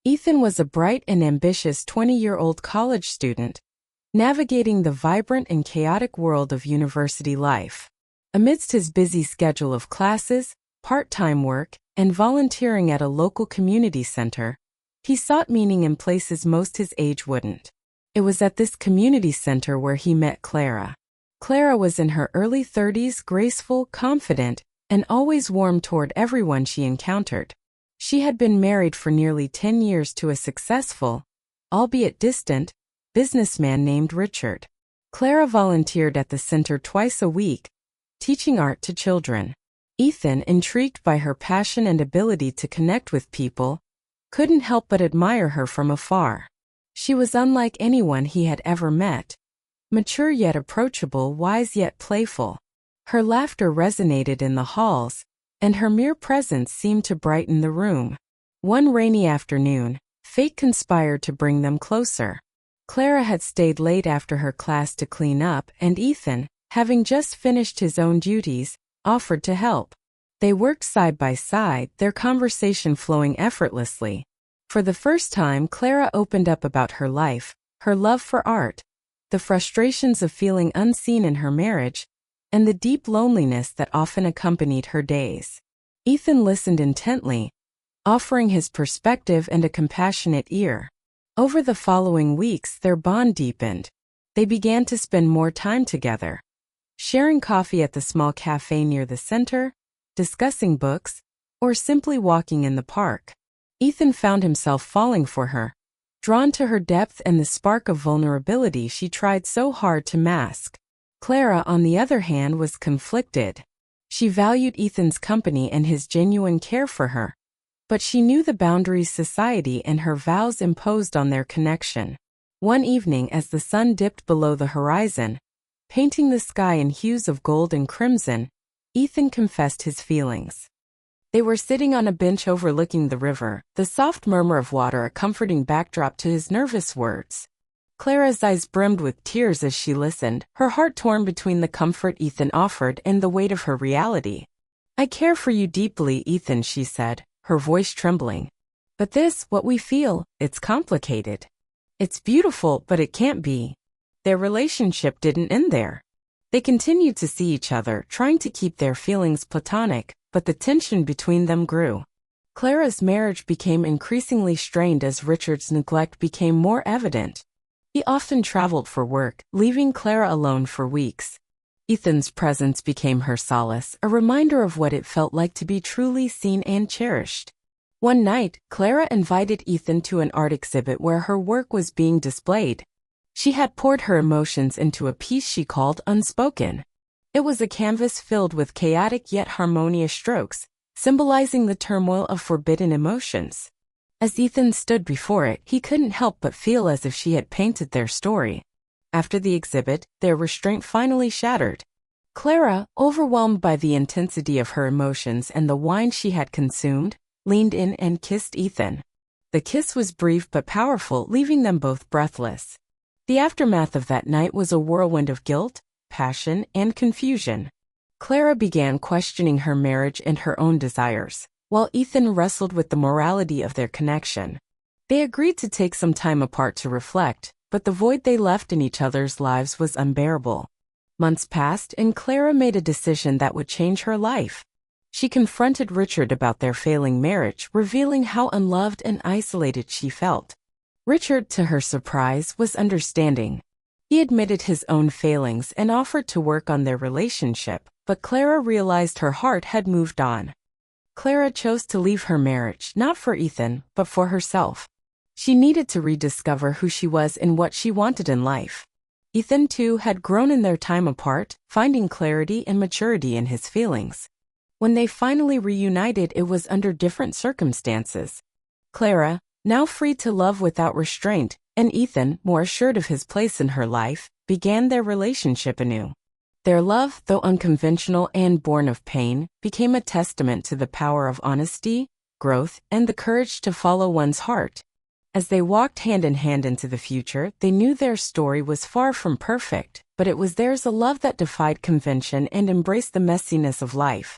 Ethan was a bright and ambitious 20-year-old college student, navigating the vibrant and chaotic world of university life. Amidst his busy schedule of classes, part-time work, and volunteering at a local community center, he sought meaning in places most his age wouldn't. It was at this community center where he met Clara. Clara was in her early 30s, graceful, confident, and always warm toward everyone she encountered. She had been married for nearly 10 years to a successful, albeit distant, businessman named Richard. Clara volunteered at the center twice a week, teaching art to children. Ethan, intrigued by her passion and ability to connect with people, couldn't help but admire her from afar. She was unlike anyone he had ever met. Mature yet approachable, wise yet playful. Her laughter resonated in the halls, and her mere presence seemed to brighten the room. One rainy afternoon, fate conspired to bring them closer. Clara had stayed late after her class to clean up, and Ethan, having just finished his own duties, offered to help. They worked side by side, their conversation flowing effortlessly. For the first time, Clara opened up about her life, her love for art, the frustrations of feeling unseen in her marriage, and the deep loneliness that often accompanied her days. Ethan listened intently, offering his perspective and a compassionate ear. Over the following weeks, their bond deepened. They began to spend more time together, sharing coffee at the small cafe near the center, discussing books, or simply walking in the park. Ethan found himself falling for her, drawn to her depth and the spark of vulnerability she tried so hard to mask. Clara, on the other hand, was conflicted. She valued Ethan's company and his genuine care for her, but she knew the boundaries society and her vows imposed on their connection. One evening, as the sun dipped below the horizon, painting the sky in hues of gold and crimson, Ethan confessed his feelings. They were sitting on a bench overlooking the river, the soft murmur of water a comforting backdrop to his nervous words. Clara's eyes brimmed with tears as she listened, her heart torn between the comfort Ethan offered and the weight of her reality. "I care for you deeply, Ethan," she said, her voice trembling. "But this, what we feel, it's complicated. It's beautiful, but it can't be." Their relationship didn't end there. They continued to see each other, trying to keep their feelings platonic, but the tension between them grew. Clara's marriage became increasingly strained as Richard's neglect became more evident. He often traveled for work, leaving Clara alone for weeks. Ethan's presence became her solace, a reminder of what it felt like to be truly seen and cherished. One night, Clara invited Ethan to an art exhibit where her work was being displayed. She had poured her emotions into a piece she called Unspoken. It was a canvas filled with chaotic yet harmonious strokes, symbolizing the turmoil of forbidden emotions. As Ethan stood before it, he couldn't help but feel as if she had painted their story. After the exhibit, their restraint finally shattered. Clara, overwhelmed by the intensity of her emotions and the wine she had consumed, leaned in and kissed Ethan. The kiss was brief but powerful, leaving them both breathless. The aftermath of that night was a whirlwind of guilt, passion, and confusion. Clara began questioning her marriage and her own desires, while Ethan wrestled with the morality of their connection. They agreed to take some time apart to reflect, but the void they left in each other's lives was unbearable. Months passed, and Clara made a decision that would change her life. She confronted Richard about their failing marriage, revealing how unloved and isolated she felt. Richard, to her surprise, was understanding. He admitted his own failings and offered to work on their relationship, but Clara realized her heart had moved on. Clara chose to leave her marriage, not for Ethan, but for herself. She needed to rediscover who she was and what she wanted in life. Ethan, too, had grown in their time apart, finding clarity and maturity in his feelings. When they finally reunited, it was under different circumstances. Clara, now free to love without restraint, and Ethan, more assured of his place in her life, began their relationship anew. Their love, though unconventional and born of pain, became a testament to the power of honesty, growth, and the courage to follow one's heart. As they walked hand in hand into the future, they knew their story was far from perfect, but it was theirs, a love that defied convention and embraced the messiness of life.